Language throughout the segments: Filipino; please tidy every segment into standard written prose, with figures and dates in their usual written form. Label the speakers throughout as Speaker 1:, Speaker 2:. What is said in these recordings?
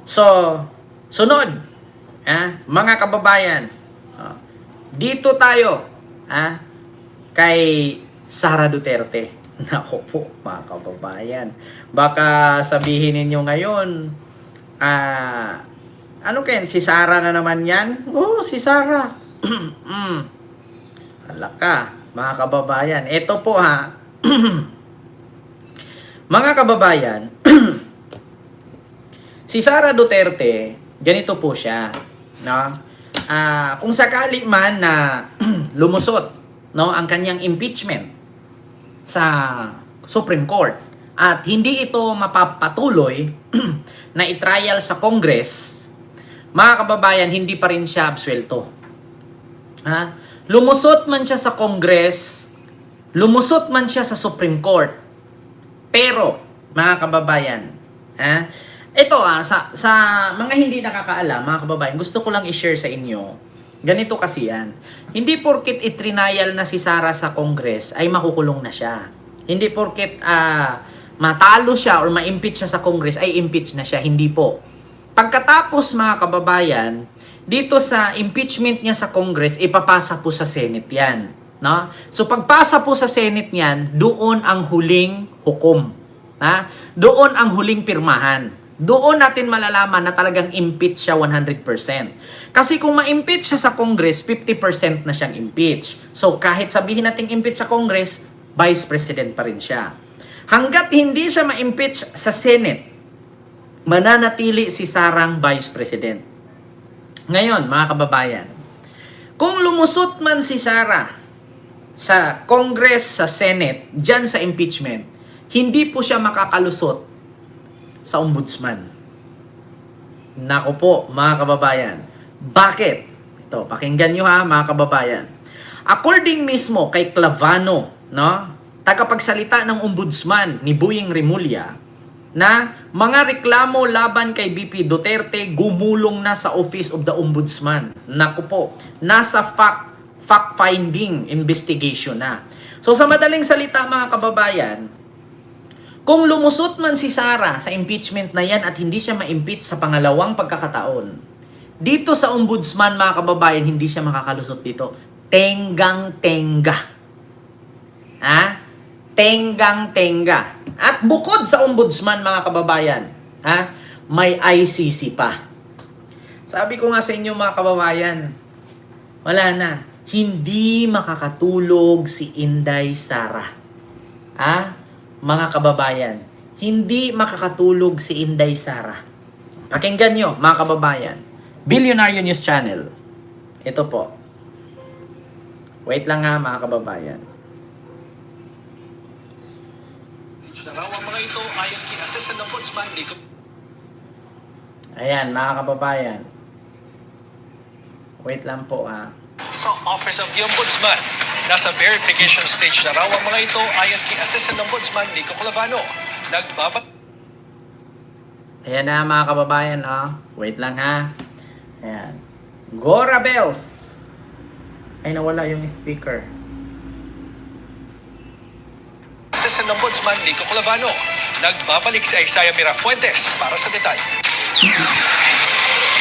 Speaker 1: So, sunod, mga kababayan, dito tayo kay Sara Duterte. Nako po, mga kababayan. Baka sabihin ninyo ngayon, ano Ken, si Sara na naman yan? Oo, si Sara. Hala ka, mga kababayan. Ito po mga kababayan, si Sara Duterte, ganito po siya, no? Kung sakali man na lumusot, no, ang kanyang impeachment sa Supreme Court at hindi ito mapapatuloy na i-trial sa Congress, mga kababayan, hindi pa rin siya absuelto. Lumusot man siya sa Congress, lumusot man siya sa Supreme Court, pero, mga kababayan, ito sa mga hindi nakakaalam, mga kababayan, gusto ko lang i-share sa inyo, ganito kasi yan. Hindi porket itrinayal na si Sara sa Congress ay makukulong na siya. Hindi porket matalo siya or ma-impeach siya sa Congress ay impeach na siya. Hindi po. Pagkatapos, mga kababayan, dito sa impeachment niya sa Congress, ipapasa po sa Senate yan. No? So pagpasa po sa Senate niyan, doon ang huling hukom. Doon ang huling pirmahan. Doon natin malalaman na talagang impeach siya 100%. Kasi kung ma-impeach siya sa Congress, 50% na siyang impeach. So kahit sabihin natin impeach sa Congress, Vice President pa rin siya. Hanggat hindi siya ma-impeach sa Senate, mananatili si Sarang Vice President. Ngayon, mga kababayan, kung lumusot man si Sara sa Congress, sa Senate, dyan sa impeachment, hindi po siya makakalusot sa ombudsman. Nako po, mga kababayan. Bakit? Ito, pakinggan nyo mga kababayan. According mismo kay Clavano, no, tagapagsalita ng ombudsman ni Boying Remulla, na mga reklamo laban kay BP Duterte gumulong na sa Office of the Ombudsman. Nako po, nasa fact-finding investigation na. So sa madaling salita, mga kababayan, kung lumusot man si Sara sa impeachment na yan at hindi siya ma-impeach sa pangalawang pagkakataon, dito sa ombudsman, mga kababayan, hindi siya makakalusot dito. Tenggang-tenga. Tenggang-tenga. At bukod sa ombudsman, mga kababayan, may ICC pa. Sabi ko nga sa inyo, mga kababayan, wala na. Hindi makakatulog si Inday Sara. Mga kababayan, hindi makakatulog si Inday Sara. Pakinggan nyo, mga kababayan. Billionaire News Channel. Ito po. Wait lang mga kababayan.
Speaker 2: Narawang mga ito ayon kay Assistant Ombudsman Nico.
Speaker 1: Ayan, mga kababayan. Wait lang po
Speaker 2: Sa Office of the Ombudsman, nasa verification stage na raw ang mga ito ayon kay Assistant Ombudsman Nico Clavano.
Speaker 1: Ayan na mga kababayan, wait lang Ayan. Gora Bells. Ay, nawala yung speaker.
Speaker 2: Assistant Ombudsman Nico Clavano. Nagbabalik si Isaiah Mirafuentes para sa detalye.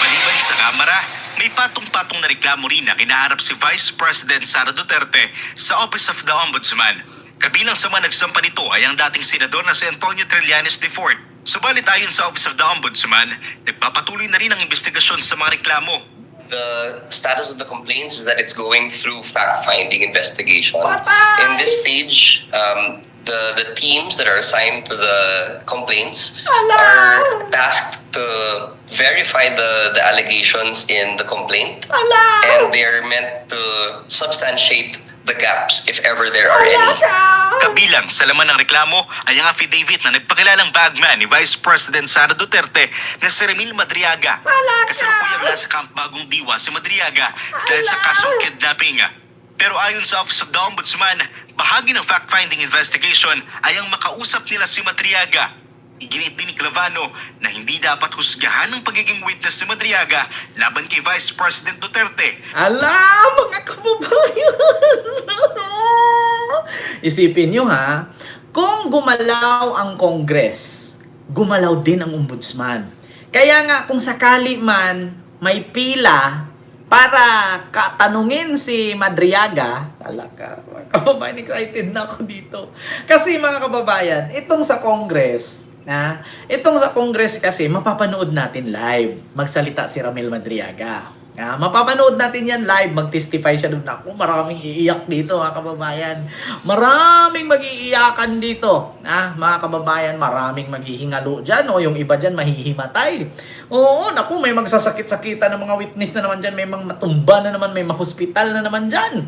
Speaker 3: Maliban sa kamera, may patong-patong na reklamo rin na kinaharap si Vice President Sara Duterte sa Office of the Ombudsman. Kabilang sa mga nagsampa nito ay ang dating senador na si Antonio Trillanes de Fort. Subalit ayon sa Office of the Ombudsman, nagpapatuloy na rin ang investigasyon sa mga reklamo.
Speaker 4: The status of the complaints is that it's going through fact-finding investigation. In this stage, the teams that are assigned to the complaints are tasked to verify the allegations in the complaint, and they are meant to substantiate the gaps if ever there are any.
Speaker 3: Kabilang sa laman ng reklamo ay ang affidavit na nagpakilalang bagman ni Vice President Sara Duterte na si Remil Madriaga. Kasalukuyang nasa Camp Bagong Diwa si Madriaga dahil sa kasong kidnapping. Pero ayon sa Office of the Ombudsman, bahagi ng fact-finding investigation ay ang makausap nila si Madriaga. Iginit din ni Clavano na hindi dapat husgahan ng pagiging witness ni Madriaga laban kay Vice President Duterte.
Speaker 1: Mga kababayan! Isipin nyo kung gumalaw ang Congress, gumalaw din ang Ombudsman. Kaya nga, kung sakali man may pila para tanungin si Madriaga, talaga, mga kababayan, excited na ako dito. Kasi mga kababayan, itong sa Congress, itong sa Congress kasi, mapapanood natin live. Magsalita si Ramil Madriaga. Mapapanood natin yan live, mag-testify siya doon. Ako, maraming iiyak dito, mga kababayan. Maraming mag-iiyakan dito. Mga kababayan, maraming maghihingalo dyan. O yung iba dyan, mahihimatay. Oo, naku, may magsasakit-sakitan ng mga witness na naman dyan. May mga matumba na naman, may mahospital na naman dyan.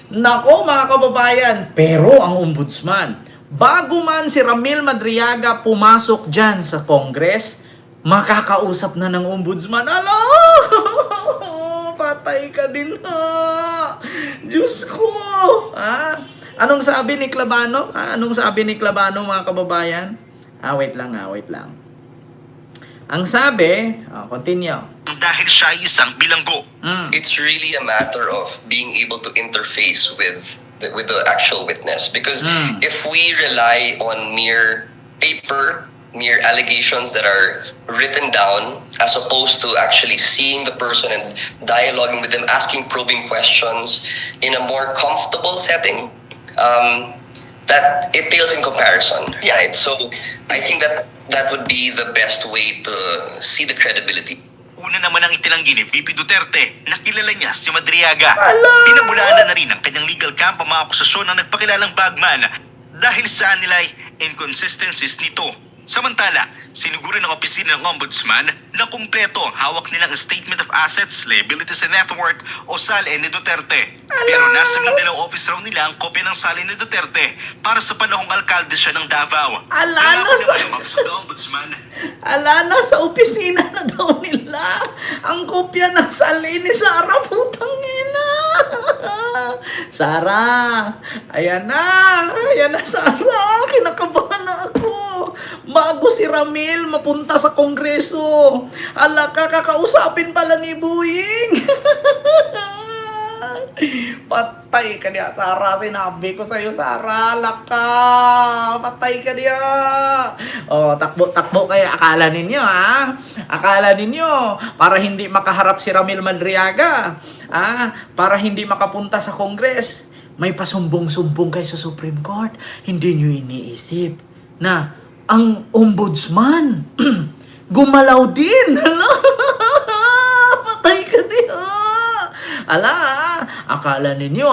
Speaker 1: Naku, mga kababayan. Pero ang ombudsman, bago man si Ramil Madriaga pumasok dyan sa Congress, makakausap na ng ombudsman. Ala! Patay ka din ha! Diyos ko! Anong sabi ni Clavano? Anong sabi ni Clavano, mga kababayan? Wait lang. Ang sabi, continue.
Speaker 3: Dahil siya ay isang bilanggo.
Speaker 4: It's really a matter of being able to interface with the actual witness, because if we rely on mere allegations that are written down, as opposed to actually seeing the person and dialoguing with them, asking probing questions in a more comfortable setting, that it pales in comparison, right? So I think that would be the best way to see the credibility.
Speaker 3: Una naman ang itinanggi ni VP Duterte na kilala niya si Madriaga. Pinabulaan na rin ang kanyang legal camp ang mga akusasyon ng nagpakilalang bagman dahil sa nilay inconsistencies nito. Samantala, siniguro ng opisina ng Ombudsman na kumpleto ang hawak nilang Statement of Assets, Liabilities and Net Worth o SALE ni Duterte. Pero nasa Mindanao office raw nila ang kopya ng SALE ni Duterte para sa panahong alkalde siya ng Davao.
Speaker 1: Nasa opisina na daw nila ang kopya ng SALE ni Sara, putang ina. Sara, ayan na Sara, kinakabahan na ako. Bago si Ramil mapunta sa Kongreso, kakausapin pala ni Boying. Patay ka niya, Sara. Sinabi ko sa'yo, Sara. Patay ka niya. Takbo kayo. Akala ninyo, para hindi makaharap si Ramil Madriaga, para hindi makapunta sa Congress, may pasumbong-sumbong kayo sa Supreme Court. Hindi nyo iniisip na ang ombudsman gumalaw din. Patay ka din. Akala ninyo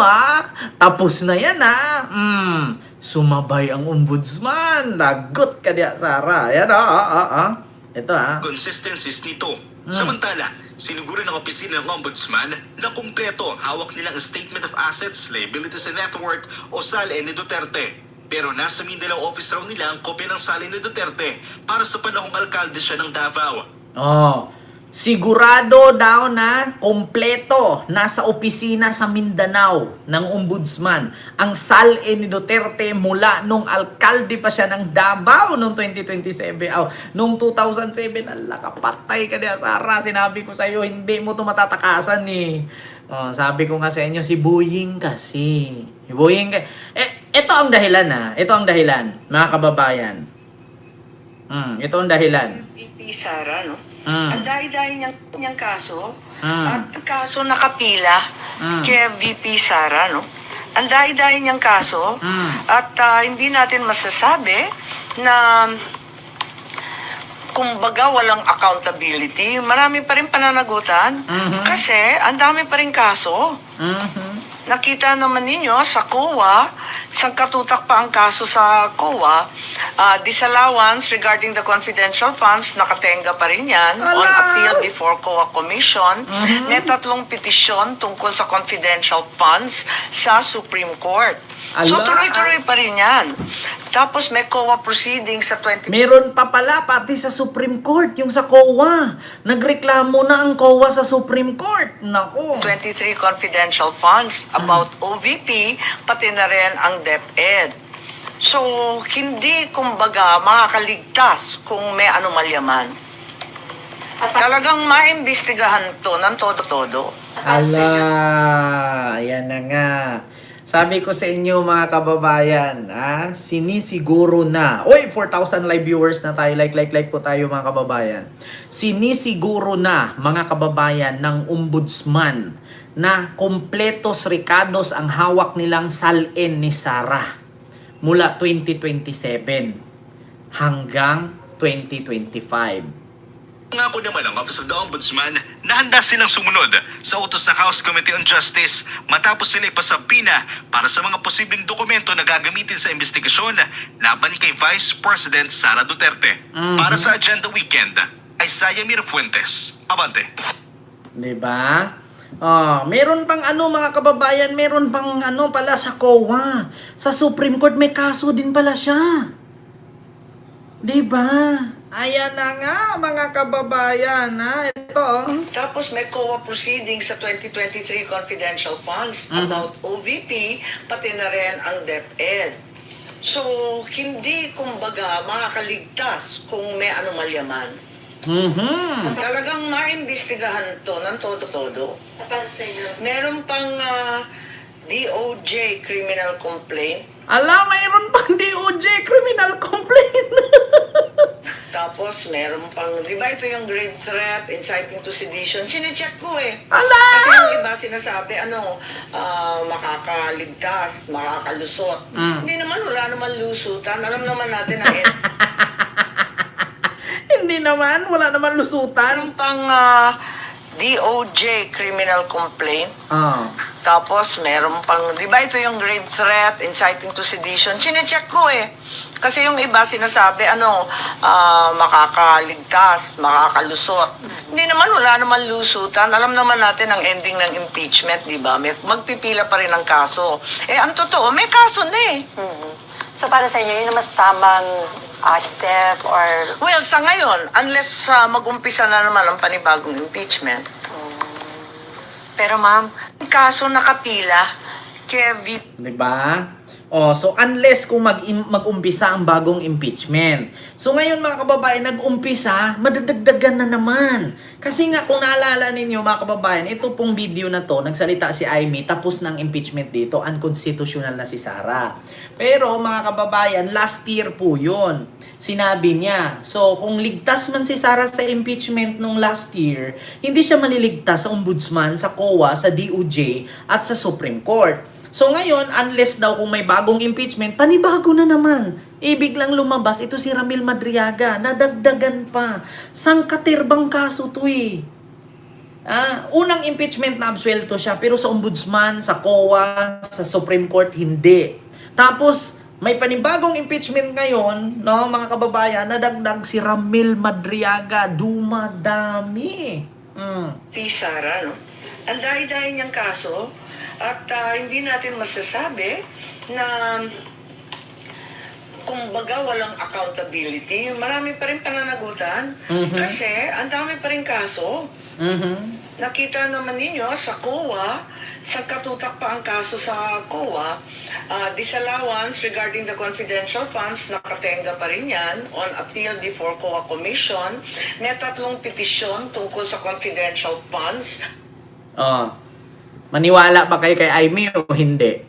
Speaker 1: tapos na yan sumabay ang ombudsman. Lagot ka diya, Sara. Ayan Ito
Speaker 3: Consistencies nito. Samantala, siniguro ng opisina ng Ombudsman na kumpleto ang hawak nilang Statement of Assets, Liabilities and Net Worth o SALE ni Duterte. Pero nasa Mindanao office raw nila ang kopya ng SALE ni Duterte para sa panahong alkalde siya ng Davao.
Speaker 1: Sigurado daw na kompleto nasa opisina sa Mindanao ng Ombudsman ang SALE ni Duterte mula nung alkalde pa siya ng Davao noong 2027. Noong 2007, kapatay ka niya, Sara. Sinabi ko sa'yo, hindi mo ito matatakasan sabi ko nga sa inyo, si Boying kasi. Si Boying ito ang dahilan Ito ang dahilan, mga kababayan. Ito ang dahilan.
Speaker 5: VP Sara, no?
Speaker 1: Mm.
Speaker 5: Ang dahil-dahil niyang kaso, at kaso nakapila kay VP Sara, no? Ang dahil-dahil niyang kaso, at hindi natin masasabi na kumbaga walang accountability. Marami pa rin pananagutan kasi ang dami pa rin kaso. Nakita naman ninyo sa COA, sangkatutak pa ang kaso sa COA, disallowance regarding the confidential funds, nakatenga pa rin yan on appeal before COA Commission. May 3 petisyon tungkol sa confidential funds sa Supreme Court. So tuloy-tuloy pa rin yan. Tapos may COA proceeding sa 20...
Speaker 1: Meron pa pala pati sa Supreme Court, yung sa COA. Nagreklamo na ang COA sa Supreme Court. Nako.
Speaker 5: 23 confidential funds about OVP, pati na rin ang DepEd. So, hindi kumbaga makakaligtas kung may anomalya man. Talagang maimbestigahan to ng todo-todo.
Speaker 1: Ayan na nga. Sabi ko sa inyo mga kababayan, sinisiguro na. Uy, 4,000 live viewers na tayo. Like po tayo mga kababayan. Sinisiguro na mga kababayan ng ombudsman na kompletos rekados ang hawak nilang salin ni Sara mula 2027 hanggang 2025.
Speaker 3: Ngako naman ang Office of the Ombudsman na handa silang sumunod sa utos ng House Committee on Justice matapos sila ipasabina para sa mga posibleng dokumento na gagamitin sa investigasyon laban kay Vice President Sara Duterte. Para sa Agenda Weekend, Isaiah Mirafuentes. Abante.
Speaker 1: Diba? Meron pang mga kababayan, meron pang pala sa COA. Sa Supreme Court may kaso din pala siya. Diba? Ayan na nga mga kababayan, ito.
Speaker 5: Tapos may COA proceedings sa 2023 confidential funds about OVP, pati na rin ang DepEd. So, hindi kumbaga makakaligtas kung may anomalya man. Talagang maimbestigahan to ng todo-todo. Meron pang DOJ criminal complaint.
Speaker 1: Mayroon pang DOJ criminal complaint.
Speaker 5: Tapos meron pang, di ba ito yung grave threat, inciting to sedition? Chinecheck ko eh.
Speaker 1: Ala!
Speaker 5: Kasi yung iba sinasabi, makakaligtas, makakalusot. Hindi naman, wala naman lusutan. Alam naman natin na
Speaker 1: Hindi naman, wala naman lusutan.
Speaker 5: meron pang DOJ criminal complaint. Tapos meron pang, di ba ito yung grave threat, inciting to sedition? Chinecheck ko eh. Kasi yung iba sinasabi, makakaligtas, makakalusot. Hindi naman, wala naman lusutan. Alam naman natin ang ending ng impeachment, di ba? Magpipila pa rin ang kaso. Ang totoo, may kaso na eh.
Speaker 6: So para sa inyo, yun ang mas tamang step or...
Speaker 5: Well, sa ngayon, unless mag-umpisa na naman ang panibagong impeachment.
Speaker 6: Pero ma'am,
Speaker 5: Kaso nakapila kay VP.
Speaker 1: Diba? So unless kung mag-umpisa ang bagong impeachment. So ngayon mga kababayan, nag-umpisa, madadagdagan na naman. Kasi nga kung naalala ninyo mga kababayan, ito pong video na to, nagsalita si Amy, tapos ng impeachment dito, unconstitutional na si Sara. Pero mga kababayan, last year po yun. Sinabi niya. So kung ligtas man si Sara sa impeachment nung last year, hindi siya maliligtas sa ombudsman, sa COA, sa DOJ, at sa Supreme Court. So ngayon, unless daw kung may bagong impeachment, panibago na naman. Ibig lang lumabas, ito si Ramil Madriaga, nadagdagan pa. Sangkatirbang kaso to eh. Unang impeachment na absuelto siya, pero sa ombudsman, sa COA, sa Supreme Court, hindi. Tapos, may panibagong impeachment ngayon, no, mga kababayan, nadagdag si Ramil Madriaga, dumadami.
Speaker 5: Sara, no? Ang dahil-dahil niyang kaso at hindi natin masasabi na kumbaga walang accountability. Marami pa rin pananagutan kasi ang dami pa rin kaso. Nakita naman ninyo sa COA, sa katutak pa ang kaso sa COA, disallowance regarding the confidential funds, nakatenga pa rin yan on appeal before COA Commission. May 3 petisyon tungkol sa confidential funds.
Speaker 1: Maniwala ba kayo kay Amy o hindi?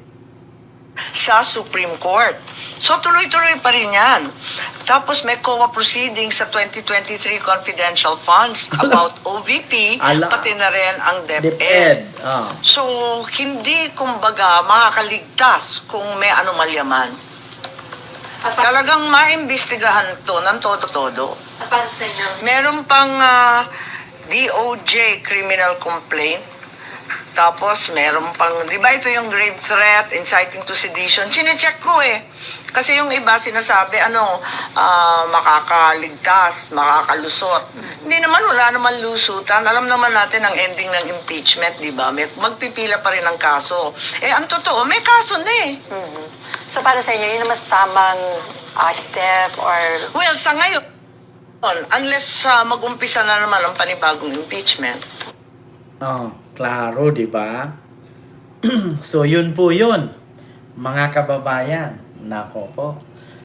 Speaker 5: Sa Supreme Court. So tuloy-tuloy pa rin yan. Tapos may COA proceedings sa 2023 confidential funds about OVP, pati na rin ang DepEd. So hindi kumbaga makakaligtas kung may anomalya man. Talagang maimbestigahan to ng todo-todo.
Speaker 6: para sa inyo,
Speaker 5: Meron pang DOJ criminal complaint. Tapos meron pang, di ba ito yung grave threat, inciting to sedition? Chinecheck ko eh. Kasi yung iba sinasabi, makakaligtas, makakalusot. Hindi naman, wala naman lusutan. Alam naman natin ang ending ng impeachment, di ba? Magpipila pa rin ang kaso. Ang totoo, may kaso na eh.
Speaker 6: so para sa inyo, yun ang mas tamang step or...
Speaker 5: Well, sa ngayon, unless mag-umpisa na naman ang panibagong impeachment.
Speaker 1: Klaro, di ba? So, yun po yun. Mga kababayan, nako po.